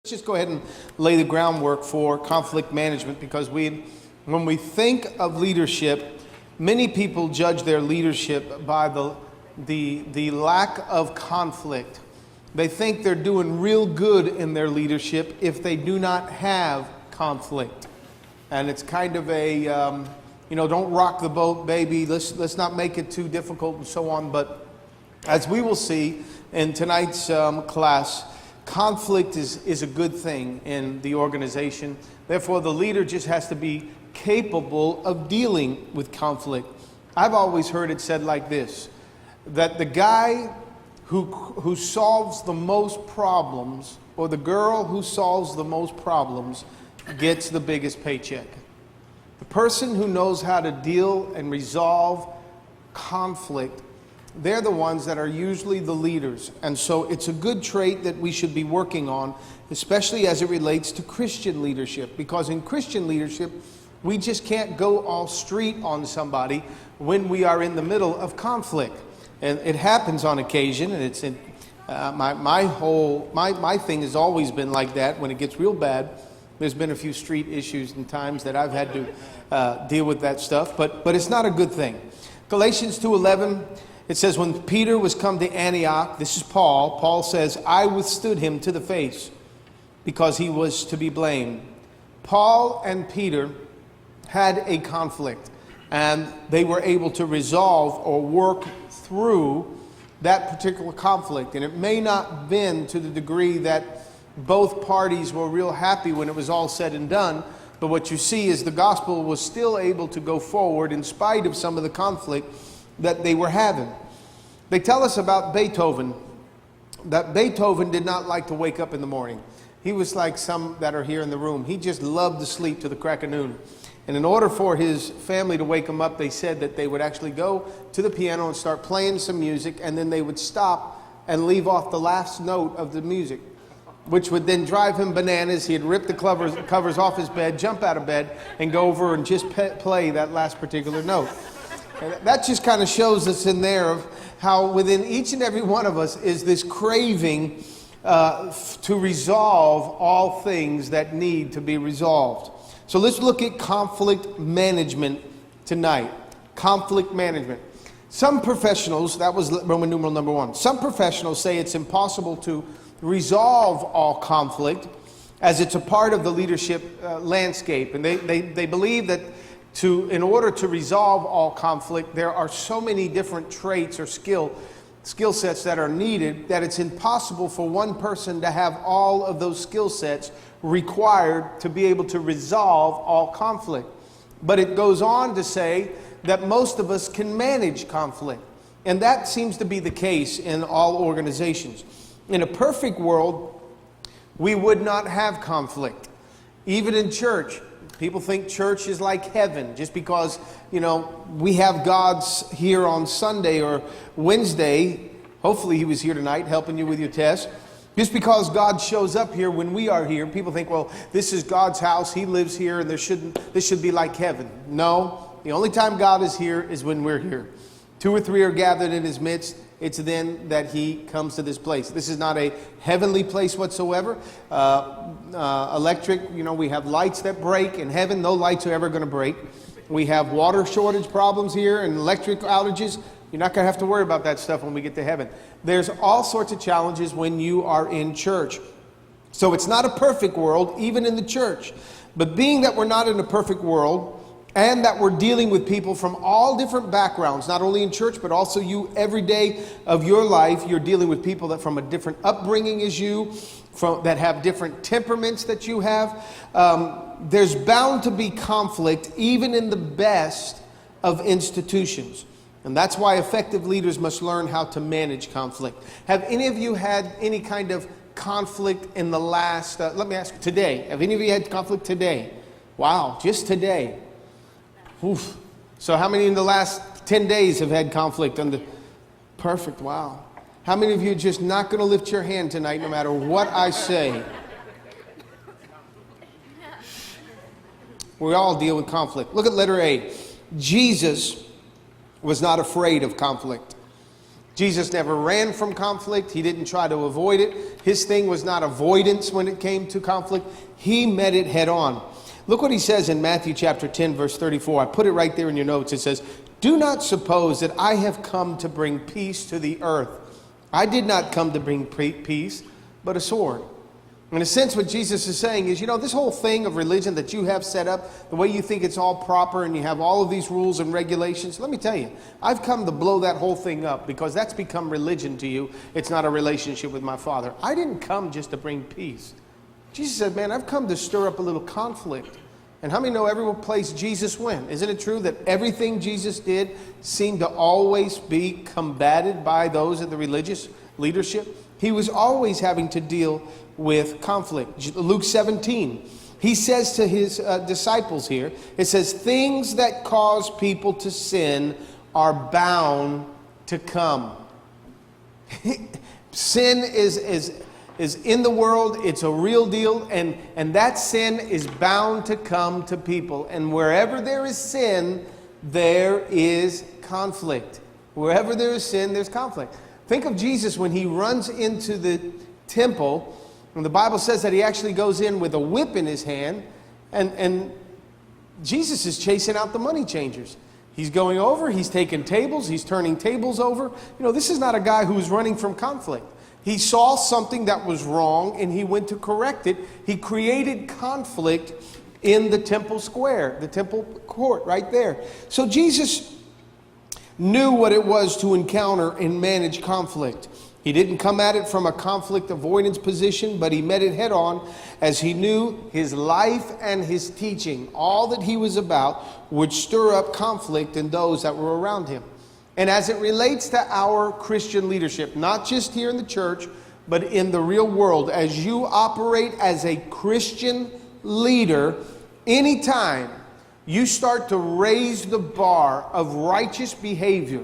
Let's just go ahead and lay the groundwork for conflict management, because when we think of leadership, many people judge their leadership by the lack of conflict. They think they're doing real good in their leadership if they do not have conflict. And it's kind of a, don't rock the boat, baby. Let's not make it too difficult and so on. But as we will see in tonight's class, conflict is a good thing in the organization. Therefore, the leader just has to be capable of dealing with conflict. I've always heard it said like this, that the guy who solves the most problems, or the girl who solves the most problems, gets the biggest paycheck. The person who knows how to deal and resolve conflict, they're the ones that are usually the leaders. And so it's a good trait that we should be working on, especially as it relates to Christian leadership. Because in Christian leadership, we just can't go all street on somebody when we are in the middle of conflict. And it happens on occasion, and it's in my thing has always been like that. When it gets real bad, there's been a few street issues and times that I've had to deal with that stuff, but it's not a good thing. Galatians 2:11, it says, when Peter was come to Antioch, this is Paul says, I withstood him to the face because he was to be blamed. Paul and Peter had a conflict, and they were able to resolve or work through that particular conflict. And it may not have been to the degree that both parties were real happy when it was all said and done, but what you see is the gospel was still able to go forward in spite of some of the conflict that they were having. They tell us about Beethoven, that Beethoven did not like to wake up in the morning. He was like some that are here in the room. He just loved to sleep to the crack of noon. And in order for his family to wake him up, they said that they would actually go to the piano and start playing some music, and then they would stop and leave off the last note of the music, which would then drive him bananas. He'd rip the covers off his bed, jump out of bed, and go over and just play that last particular note. And that just kind of shows us in there of how within each and every one of us is this craving to resolve all things that need to be resolved. So let's look at conflict management tonight. Conflict management. Some professionals, that was Roman numeral number 1. Some professionals say it's impossible to resolve all conflict, as it's a part of the leadership landscape. And they believe that in order to resolve all conflict, there are so many different traits or skill sets that are needed that it's impossible for one person to have all of those skill sets required to be able to resolve all conflict. But it goes on to say that most of us can manage conflict. And that seems to be the case in all organizations. In a perfect world, we would not have conflict. Even in church, people think church is like heaven just because, we have God's here on Sunday or Wednesday. Hopefully he was here tonight helping you with your test. Just because God shows up here when we are here, people think, well, this is God's house, he lives here, and this should be like heaven. No, the only time God is here is when we're here. 2 or 3 are gathered in his midst, it's then that he comes to this place. This is not a heavenly place whatsoever. Electric, we have lights that break. In heaven, no lights are ever going to break. We have water shortage problems here and electric outages. You're not going to have to worry about that stuff when we get to heaven. There's all sorts of challenges when you are in church. So it's not a perfect world, even in the church. But being that we're not in a perfect world, and that we're dealing with people from all different backgrounds, not only in church, but also you every day of your life, you're dealing with people that from a different upbringing as you, that have different temperaments that you have. There's bound to be conflict even in the best of institutions. And that's why effective leaders must learn how to manage conflict. Have any of you had any kind of conflict in the last, let me ask you, today? Have any of you had conflict today? Wow, just today. Oof. So how many in the last 10 days have had conflict? Perfect, wow. How many of you are just not going to lift your hand tonight no matter what I say? We all deal with conflict. Look at letter A. Jesus was not afraid of conflict. Jesus never ran from conflict. He didn't try to avoid it. His thing was not avoidance when it came to conflict. He met it head on. Look what he says in Matthew chapter 10, verse 34. I put it right there in your notes. It says, "Do not suppose that I have come to bring peace to the earth. I did not come to bring peace, but a sword." In a sense, what Jesus is saying is, this whole thing of religion that you have set up, the way you think it's all proper and you have all of these rules and regulations, let me tell you, I've come to blow that whole thing up because that's become religion to you. It's not a relationship with my Father. I didn't come just to bring peace. Jesus said, man, I've come to stir up a little conflict. And how many know every place Jesus went? Isn't it true that everything Jesus did seemed to always be combated by those in the religious leadership? He was always having to deal with conflict. Luke 17, he says to his disciples here, it says, things that cause people to sin are bound to come. Sin is in the world. It's a real deal, and that sin is bound to come to people. And wherever there is sin, there is conflict. Wherever there is sin, there's conflict. Think of Jesus when he runs into the temple, and the Bible says that he actually goes in with a whip in his hand, and Jesus is chasing out the money changers. He's going over, he's taking tables, he's turning tables over. This is not a guy who's running from conflict. He saw something that was wrong, and he went to correct it. He created conflict in the temple square, the temple court right there. So Jesus knew what it was to encounter and manage conflict. He didn't come at it from a conflict avoidance position, but he met it head on, as he knew his life and his teaching, all that he was about, would stir up conflict in those that were around him. And as it relates to our Christian leadership, not just here in the church, but in the real world, as you operate as a Christian leader, anytime you start to raise the bar of righteous behavior,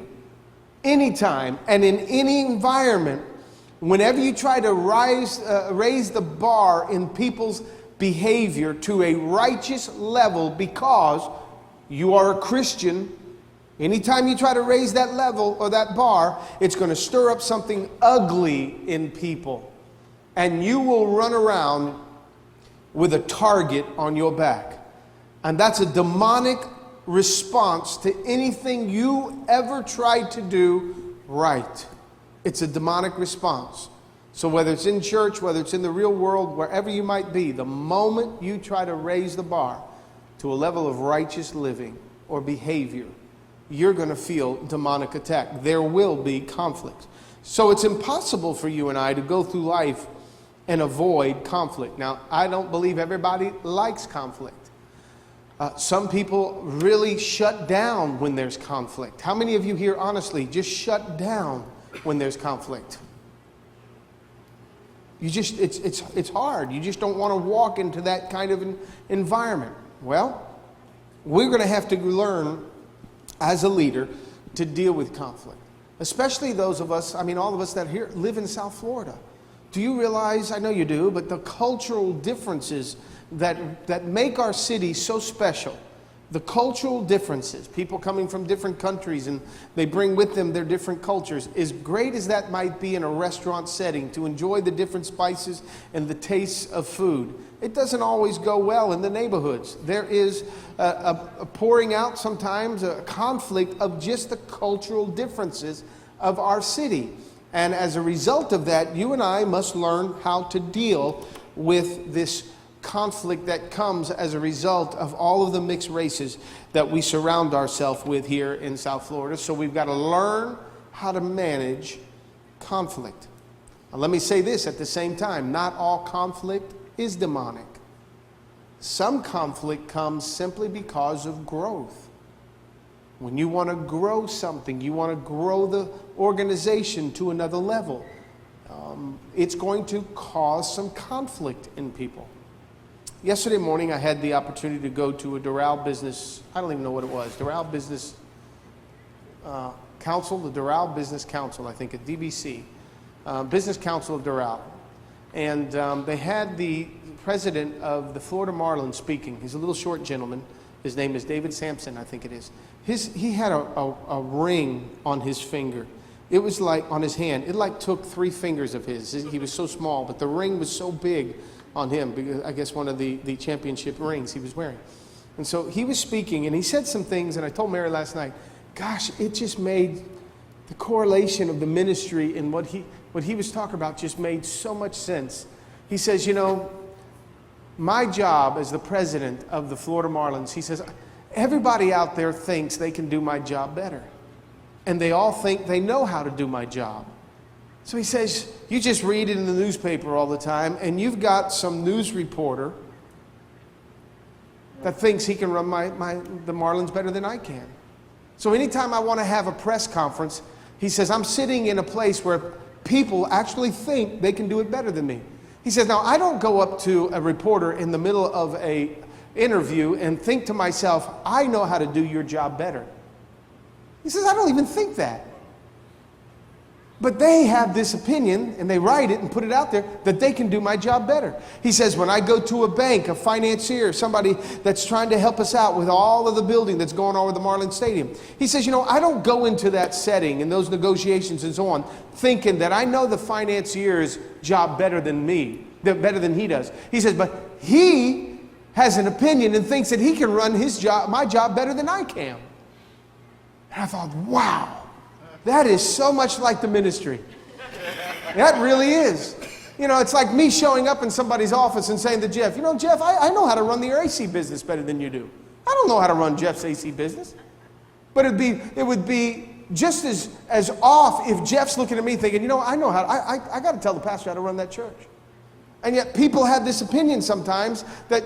anytime and in any environment, whenever you try to raise the bar in people's behavior to a righteous level because you are a Christian, anytime you try to raise that level or that bar, it's going to stir up something ugly in people. And you will run around with a target on your back. And that's a demonic response to anything you ever tried to do right. It's a demonic response. So whether it's in church, whether it's in the real world, wherever you might be, the moment you try to raise the bar to a level of righteous living or behavior, you're going to feel demonic attack. There will be conflict. So it's impossible for you and I to go through life and avoid conflict. Now, I don't believe everybody likes conflict. Some people really shut down when there's conflict. How many of you here, honestly, just shut down when there's conflict? It's hard. You just don't want to walk into that kind of an environment. Well, we're going to have to learn as a leader to deal with conflict. Especially those of us, all of us that here live in South Florida. Do you realize, I know you do, but the cultural differences that make our city so special, the cultural differences, people coming from different countries and they bring with them their different cultures, as great as that might be in a restaurant setting, to enjoy the different spices and the tastes of food, it doesn't always go well in the neighborhoods. There is a pouring out sometimes, a conflict of just the cultural differences of our city. And as a result of that, you and I must learn how to deal with this conflict that comes as a result of all of the mixed races that we surround ourselves with here in South Florida. So we've got to learn how to manage conflict. Now, let me say this at the same time. Not all conflict is demonic. Some conflict comes simply because of growth. When you want to grow something, you want to grow the organization to another level, it's going to cause some conflict in people. Yesterday morning, I had the opportunity to go to a Doral Business, I don't even know what it was, Doral Business Council, the Doral Business Council, I think at DBC, Business Council of Doral. And they had the president of the Florida Marlins speaking. He's a little short gentleman. His name is David Sampson, I think it is. He had a ring on his finger. It was like on his hand. It like took 3 fingers of his. He was so small, but the ring was so big on him, because I guess one of the championship rings he was wearing. And so he was speaking, and he said some things, and I told Mary last night, gosh, it just made the correlation of the ministry and what he was talking about just made so much sense. He says, you know, my job as the president of the Florida Marlins, he says, everybody out there thinks they can do my job better. And they all think they know how to do my job. So he says, you just read it in the newspaper all the time, and you've got some news reporter that thinks he can run the Marlins better than I can. So anytime I want to have a press conference, he says, I'm sitting in a place where people actually think they can do it better than me. He says, now I don't go up to a reporter in the middle of a interview and think to myself, I know how to do your job better. He says, I don't even think that. But they have this opinion, and they write it and put it out there, that they can do my job better. He says, when I go to a bank, a financier, somebody that's trying to help us out with all of the building that's going on with the Marlins Stadium, he says, you know, I don't go into that setting and those negotiations and so on thinking that I know the financier's job better than me, better than he does. He says, but he has an opinion and thinks that he can run his job, my job better than I can. And I thought, wow. That is so much like the ministry. That really is. You know, it's like me showing up in somebody's office and saying to Jeff, you know, Jeff, I know how to run the AC business better than you do. I don't know how to run Jeff's AC business. But it would be just as off if Jeff's looking at me thinking, you know, I know how, I got to tell the pastor how to run that church. And yet people have this opinion sometimes that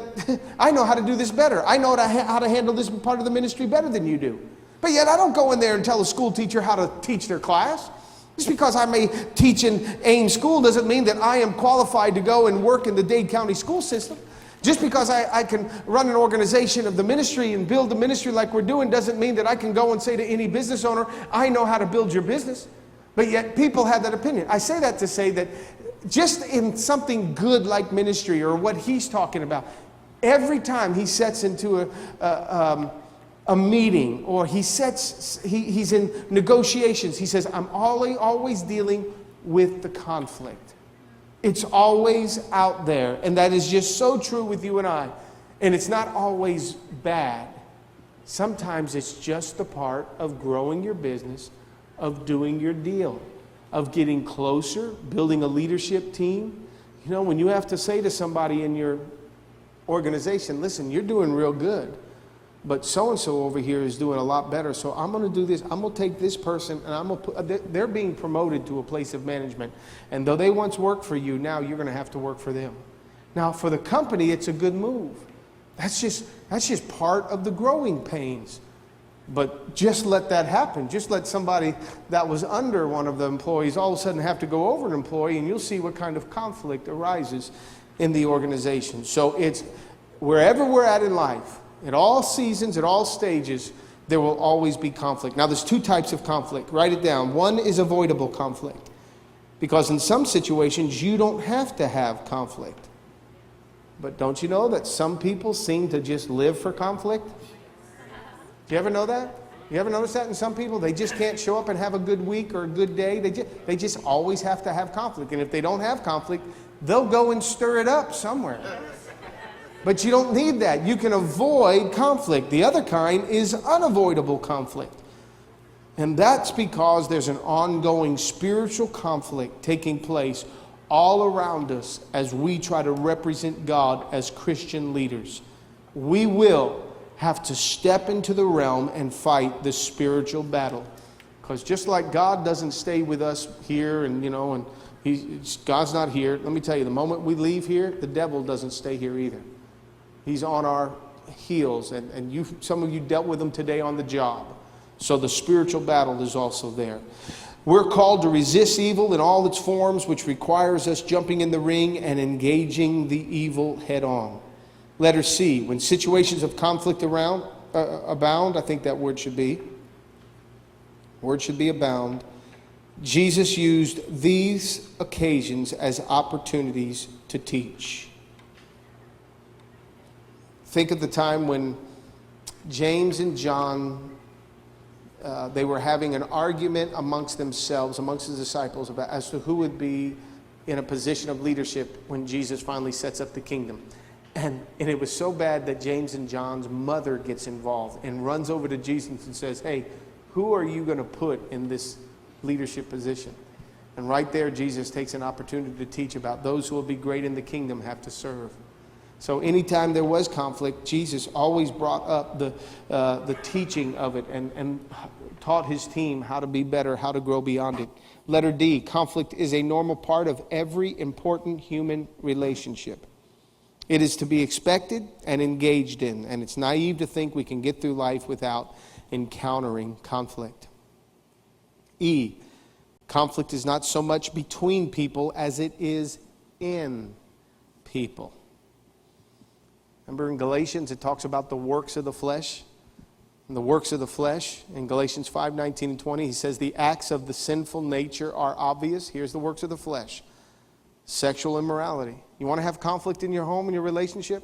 I know how to do this better. I know how to handle this part of the ministry better than you do. But yet I don't go in there and tell a school teacher how to teach their class. Just because I may teach in Ames School doesn't mean that I am qualified to go and work in the Dade County school system. Just because I can run an organization of the ministry and build the ministry like we're doing doesn't mean that I can go and say to any business owner, I know how to build your business. But yet people have that opinion. I say that to say that just in something good like ministry or what he's talking about, every time he sets into a meeting or he's in negotiations, he says, I'm always dealing with the conflict. It's always out there. And that is just so true with you and I. And it's not always bad. Sometimes it's just the part of growing your business, of doing your deal, of getting closer, building a leadership team. You know, when you have to say to somebody in your organization, listen, you're doing real good, but so-and-so over here is doing a lot better, so I'm going to do this. I'm going to take this person, and I'm going to put, they're being promoted to a place of management. And though they once worked for you, now you're going to have to work for them. Now, for the company, it's a good move. That's just part of the growing pains. But just let that happen. Just let somebody that was under one of the employees all of a sudden have to go over an employee, and you'll see what kind of conflict arises in the organization. So it's wherever we're at in life, at all seasons, at all stages, there will always be conflict. Now, there's 2 types of conflict. Write it down. One is avoidable conflict. Because in some situations, you don't have to have conflict. But don't you know that some people seem to just live for conflict? Do you ever know that? You ever notice that in some people? They just can't show up and have a good week or a good day. They just always have to have conflict. And if they don't have conflict, they'll go and stir it up somewhere. But you don't need that. You can avoid conflict. The other kind is unavoidable conflict. And that's because there's an ongoing spiritual conflict taking place all around us as we try to represent God as Christian leaders. We will have to step into the realm and fight the spiritual battle. Because just like God doesn't stay with us here and, you know, and God's not here. Let me tell you, the moment we leave here, the devil doesn't stay here either. He's on our heels, and some of you dealt with him today on the job. So the spiritual battle is also there. We're called to resist evil in all its forms, which requires us jumping in the ring and engaging the evil head on. Letter C, when situations of conflict abound, I think that word should be abound. Jesus used these occasions as opportunities to teach. Think of the time when James and John they were having an argument amongst themselves, amongst the disciples, about as to who would be in a position of leadership when Jesus finally sets up the kingdom. And it was so bad that James and John's mother gets involved and runs over to Jesus and says, hey, who are you going to put in this leadership position? And right there, Jesus takes an opportunity to teach about those who will be great in the kingdom have to serve. So anytime there was conflict, Jesus always brought up the teaching of it and taught his team how to be better, how to grow beyond it. Letter D, conflict is a normal part of every important human relationship. It is to be expected and engaged in, and it's naive to think we can get through life without encountering conflict. E, conflict is not so much between people as it is in people. Remember in Galatians it talks about the works of the flesh? And the works of the flesh, in Galatians 5:19 and 20, he says the acts of the sinful nature are obvious. Here's the works of the flesh. Sexual immorality. You want to have conflict in your home, in your relationship?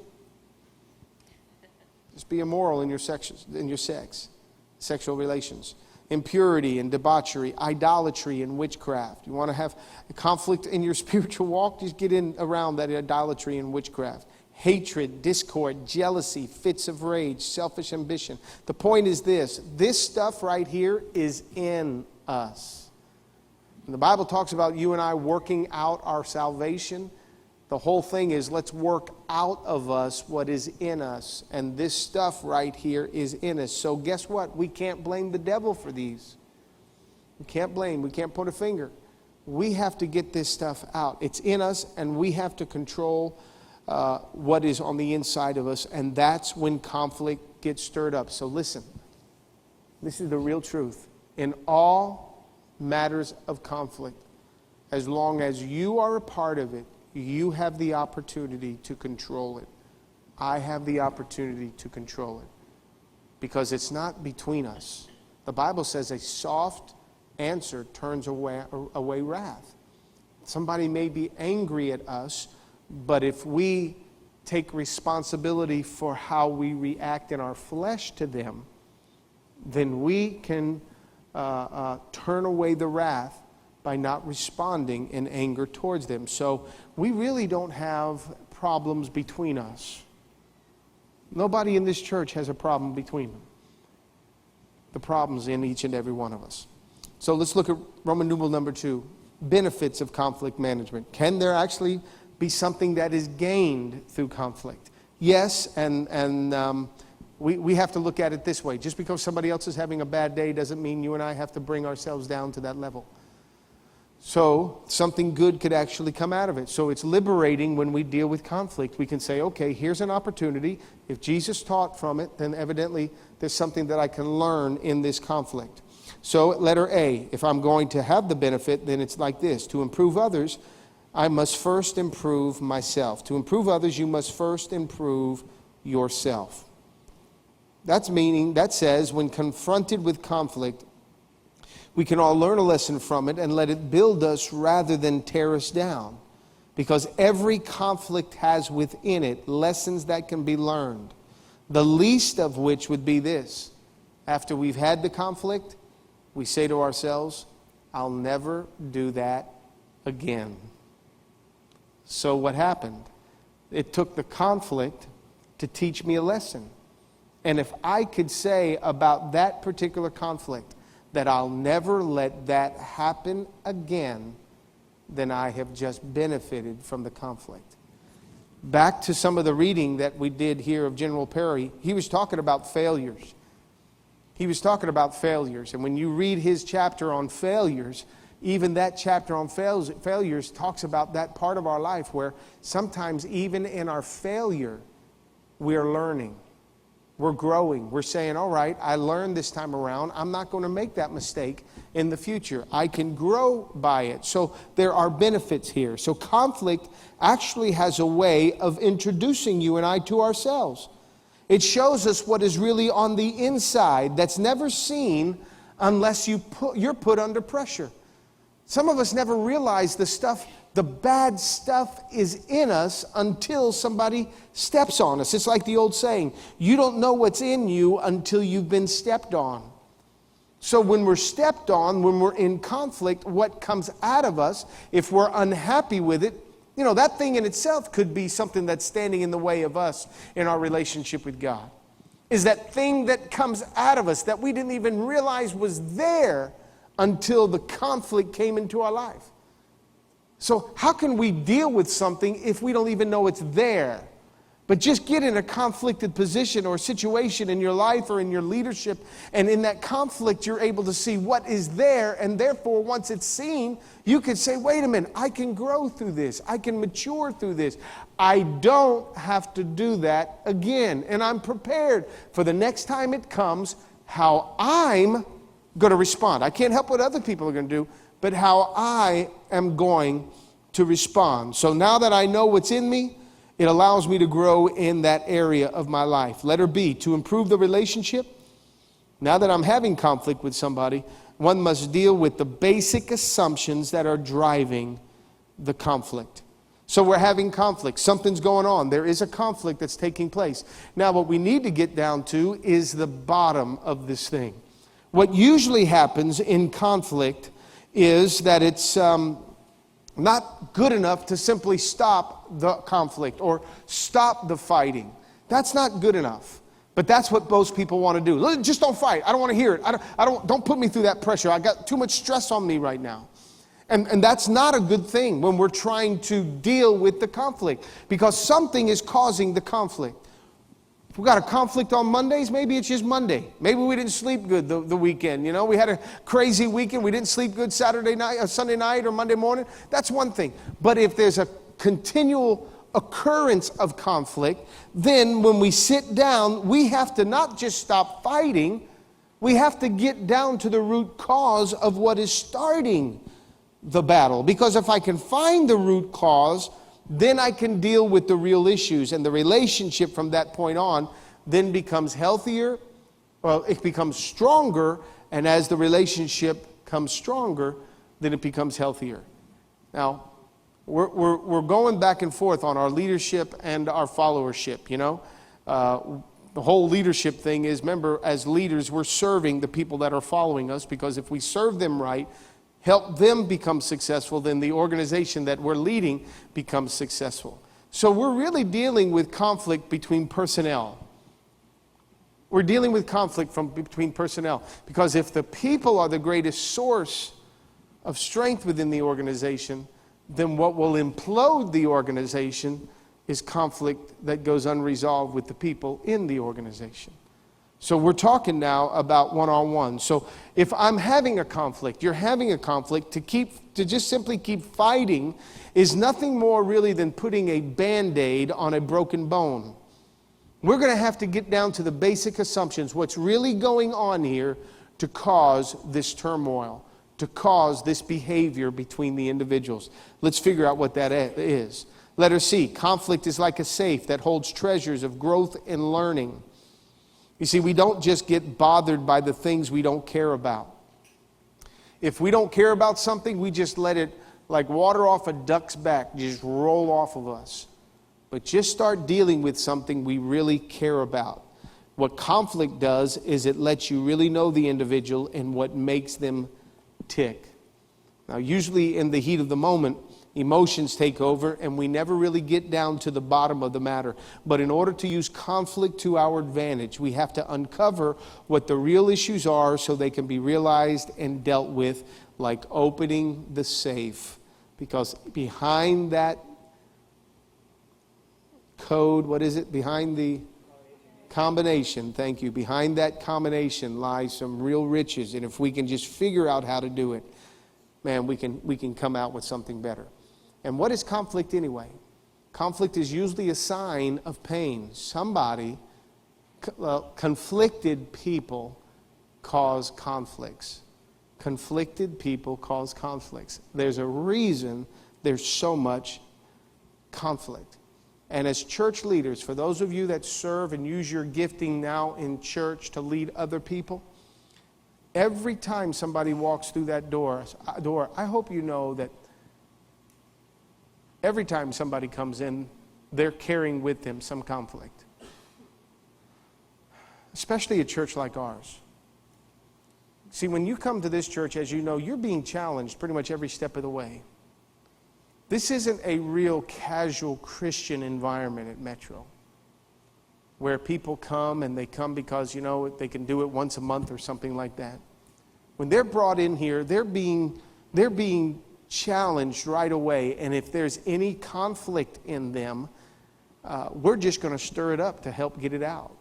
Just be immoral in your sex, sexual relations. Impurity and debauchery, idolatry and witchcraft. You want to have a conflict in your spiritual walk? Just get in around that idolatry and witchcraft. Hatred, discord, jealousy, fits of rage, selfish ambition. The point is this stuff right here is in us. When the Bible talks about you and I working out our salvation, the whole thing is let's work out of us what is in us. And this stuff right here is in us. So guess what? We can't blame the devil for these. We can't put a finger. We have to get this stuff out. It's in us, and we have to control what is on the inside of us. And that's when conflict gets stirred up. So listen, this is the real truth. In all matters of conflict, as long as you are a part of it, you have the opportunity to control it. I have the opportunity to control it. Because it's not between us. The Bible says a soft answer turns away wrath. Somebody may be angry at us, but if we take responsibility for how we react in our flesh to them, then we can turn away the wrath by not responding in anger towards them. So we really don't have problems between us. Nobody in this church has a problem between them. The problem's in each and every one of us. So let's look at Roman numeral number 2, benefits of conflict management. Can there actually be something that is gained through conflict? Yes, and we have to look at it this way. Just because somebody else is having a bad day doesn't mean you and I have to bring ourselves down to that level. So something good could actually come out of it. So it's liberating when we deal with conflict. We can say, okay, here's an opportunity. If Jesus taught from it, then evidently there's something that I can learn in this conflict. So letter A, if I'm going to have the benefit, then it's like this. To improve others, I must first improve myself. To improve others, you must first improve yourself. That says when confronted with conflict, we can all learn a lesson from it and let it build us rather than tear us down. Because every conflict has within it lessons that can be learned. The least of which would be this. After we've had the conflict, we say to ourselves, I'll never do that again. So what happened? It took the conflict to teach me a lesson. And if I could say about that particular conflict that I'll never let that happen again, then I have just benefited from the conflict. Back to some of the reading that we did here of General Perry, he was talking about failures. And when you read his chapter on failures, even that chapter on failures talks about that part of our life where sometimes even in our failure, we're learning. We're growing. We're saying, all right, I learned this time around. I'm not going to make that mistake in the future. I can grow by it. So there are benefits here. So conflict actually has a way of introducing you and I to ourselves. It shows us what is really on the inside that's never seen unless you're put under pressure. Some of us never realize the bad stuff is in us until somebody steps on us. It's like the old saying, you don't know what's in you until you've been stepped on. So when we're stepped on, when we're in conflict, what comes out of us, if we're unhappy with it, that thing in itself could be something that's standing in the way of us in our relationship with God. Is that thing that comes out of us that we didn't even realize was there until the conflict came into our life. So how can we deal with something if we don't even know it's there? But just get in a conflicted position or situation in your life or in your leadership, and in that conflict you're able to see what is there, and therefore once it's seen, you can say, wait a minute, I can grow through this. I can mature through this. I don't have to do that again, and I'm prepared for the next time it comes how I'm going to respond. I can't help what other people are going to do, but how I am going to respond. So now that I know what's in me, it allows me to grow in that area of my life. Letter B, to improve the relationship. Now that I'm having conflict with somebody, one must deal with the basic assumptions that are driving the conflict. So we're having conflict. Something's going on. There is a conflict that's taking place. Now what we need to get down to is the bottom of this thing. What usually happens in conflict is that it's not good enough to simply stop the conflict or stop the fighting. That's not good enough. But that's what most people want to do. Just don't fight. I don't want to hear it. Don't put me through that pressure. I got too much stress on me right now. And that's not a good thing when we're trying to deal with the conflict, because something is causing the conflict. If we got a conflict on Mondays, maybe it's just Monday. Maybe we didn't sleep good the weekend. We had a crazy weekend. We didn't sleep good Saturday night, or Sunday night, or Monday morning. That's one thing. But if there's a continual occurrence of conflict, then when we sit down, we have to not just stop fighting. We have to get down to the root cause of what is starting the battle. Because if I can find the root cause, then I can deal with the real issues, and the relationship from that point on then becomes healthier. Well, it becomes stronger, and as the relationship comes stronger, then it becomes healthier. Now, we're going back and forth on our leadership and our followership. The whole leadership thing is, remember, as leaders, we're serving the people that are following us, because if we serve them right, help them become successful, then the organization that we're leading becomes successful. So we're really dealing with conflict between personnel. We're dealing with conflict between personnel, because if the people are the greatest source of strength within the organization, then what will implode the organization is conflict that goes unresolved with the people in the organization. So we're talking now about one-on-one. So if I'm having a conflict, you're having a conflict, to just simply keep fighting is nothing more really than putting a Band-Aid on a broken bone. We're going to have to get down to the basic assumptions, what's really going on here to cause this turmoil, to cause this behavior between the individuals. Let's figure out what that is. Letter C, conflict is like a safe that holds treasures of growth and learning. You see, we don't just get bothered by the things we don't care about. If we don't care about something, we just let it, like water off a duck's back, just roll off of us. But just start dealing with something we really care about. What conflict does is it lets you really know the individual and what makes them tick. Now, usually in the heat of the moment, emotions take over, and we never really get down to the bottom of the matter. But in order to use conflict to our advantage, we have to uncover what the real issues are so they can be realized and dealt with, like opening the safe. Because behind that code, what is it? Behind the combination, thank you. Behind that combination lies some real riches. And if we can just figure out how to do it, man, we can come out with something better. And what is conflict anyway? Conflict is usually a sign of pain. Conflicted people cause conflicts. Conflicted people cause conflicts. There's a reason there's so much conflict. And as church leaders, for those of you that serve and use your gifting now in church to lead other people, every time somebody walks through that door, I hope you know that every time somebody comes in, they're carrying with them some conflict. Especially a church like ours. See, when you come to this church, as you know, you're being challenged pretty much every step of the way. This isn't a real casual Christian environment at Metro, where people come and they come because, you know, they can do it once a month or something like that. When they're brought in here, they're being challenged right away. And if there's any conflict in them, we're just going to stir it up to help get it out.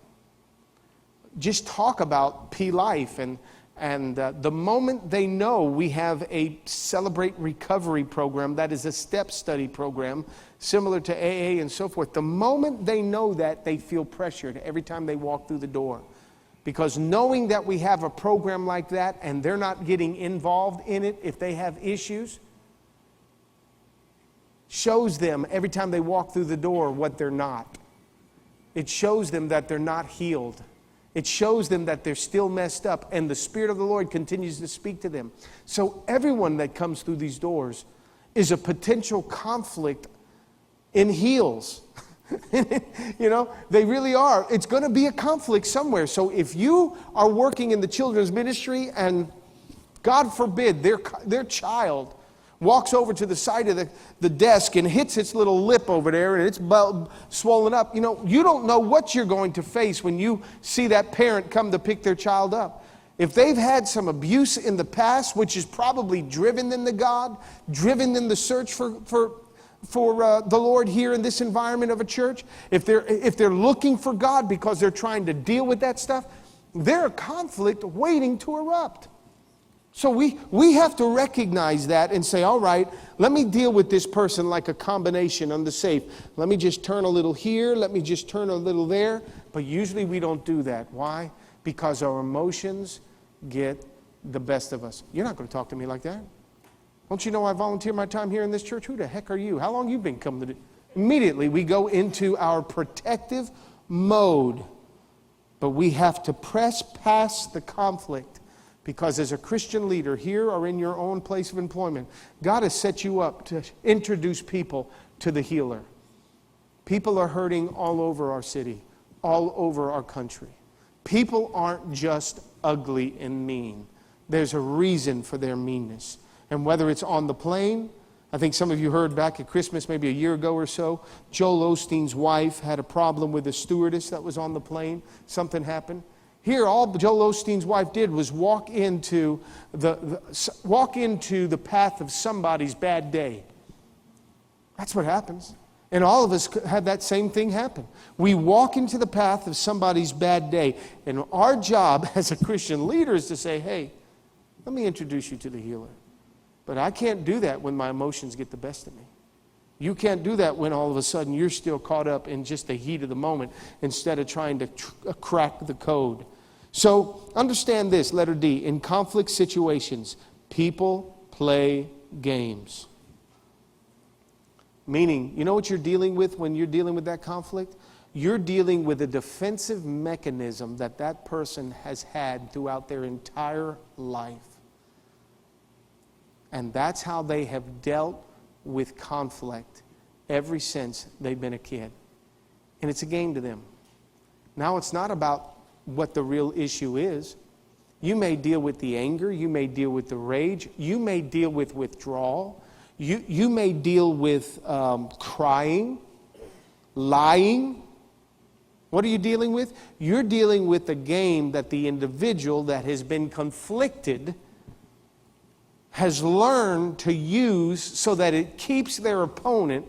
Just talk about P-Life. And the moment they know we have a Celebrate Recovery program, that is a step study program, similar to AA and so forth, the moment they know that, they feel pressured every time they walk through the door. Because knowing that we have a program like that and they're not getting involved in it if they have issues, shows them every time they walk through the door what they're not. It shows them that they're not healed. It shows them that they're still messed up, and the Spirit of the Lord continues to speak to them. So everyone that comes through these doors is a potential conflict in heels. You know, they really are. It's going to be a conflict somewhere. So if you are working in the children's ministry and, God forbid, their child walks over to the side of the desk and hits its little lip over there and it's swollen up, you know, you don't know what you're going to face when you see that parent come to pick their child up. If they've had some abuse in the past, which is probably driven them to God, driven them to search for the Lord here in this environment of a church, if they're looking for God because they're trying to deal with that stuff, they're a conflict waiting to erupt. So we have to recognize that and say, all right, let me deal with this person like a combination on the safe. Let me just turn a little here, let me just turn a little there. But usually we don't do that. Why? Because our emotions get the best of us. You're not going to talk to me like that. Don't you know I volunteer my time here in this church? Who the heck are you? How long you been coming to do? Immediately we go into our protective mode. But we have to press past the conflict. Because as a Christian leader here or in your own place of employment, God has set you up to introduce people to the healer. People are hurting all over our city, all over our country. People aren't just ugly and mean. There's a reason for their meanness. And whether it's on the plane, I think some of you heard back at Christmas, maybe a year ago or so, Joel Osteen's wife had a problem with a stewardess that was on the plane. Something happened. Here, all Joel Osteen's wife did was walk into the path of somebody's bad day. That's what happens. And all of us have that same thing happen. We walk into the path of somebody's bad day. And our job as a Christian leader is to say, hey, let me introduce you to the healer. But I can't do that when my emotions get the best of me. You can't do that when all of a sudden you're still caught up in just the heat of the moment instead of trying to crack the code. So understand this, letter D. In conflict situations, people play games. Meaning, you know what you're dealing with when you're dealing with that conflict? You're dealing with a defensive mechanism that person has had throughout their entire life. And that's how they have dealt with conflict ever since they've been a kid. And it's a game to them. Now it's not about what the real issue is. You may deal with the anger, you may deal with the rage, you may deal with withdrawal, you may deal with crying, lying. What are you dealing with? You're dealing with a game that the individual that has been conflicted has learned to use so that it keeps their opponent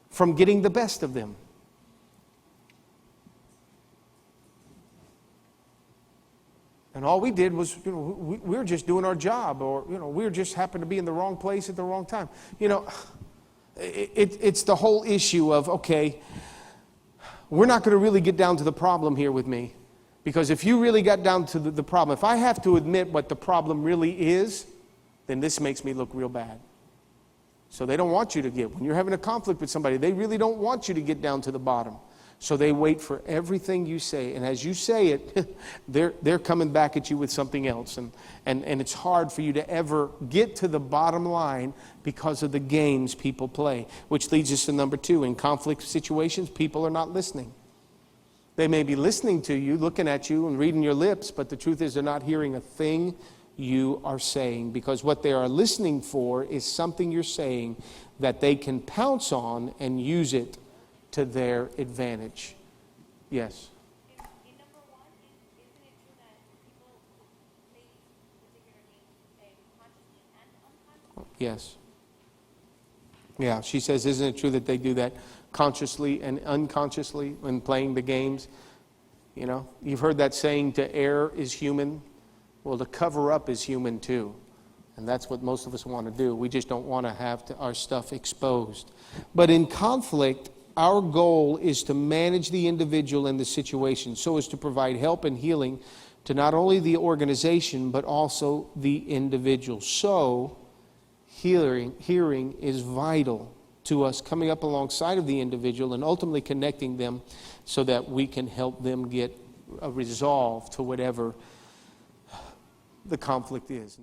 from getting the best of them. And all we did was, we were just doing our job, or, we were just happened to be in the wrong place at the wrong time. It's the whole issue of, okay, we're not going to really get down to the problem here with me. Because if you really got down to the problem, if I have to admit what the problem really is, then this makes me look real bad. So they don't want you to when you're having a conflict with somebody, they really don't want you to get down to the bottom. So they wait for everything you say. And as you say it, they're coming back at you with something else. And it's hard for you to ever get to the bottom line because of the games people play. Which leads us to number 2. In conflict situations, people are not listening. They may be listening to you, looking at you and reading your lips, but the truth is they're not hearing a thing you are saying, because what they are listening for is something you're saying that they can pounce on and use it to their advantage. Yes? In number one, isn't it true that people say particular things consciously and unconsciously? Yes. Yeah, she says, isn't it true that they do that consciously and unconsciously when playing the games? You know, you've heard that saying, to err is human. Well, to cover up is human too. And that's what most of us want to do. We just don't want to have our stuff exposed. But in conflict, our goal is to manage the individual and the situation so as to provide help and healing to not only the organization, but also the individual. So, hearing is vital to us coming up alongside of the individual and ultimately connecting them so that we can help them get a resolve to whatever the conflict is.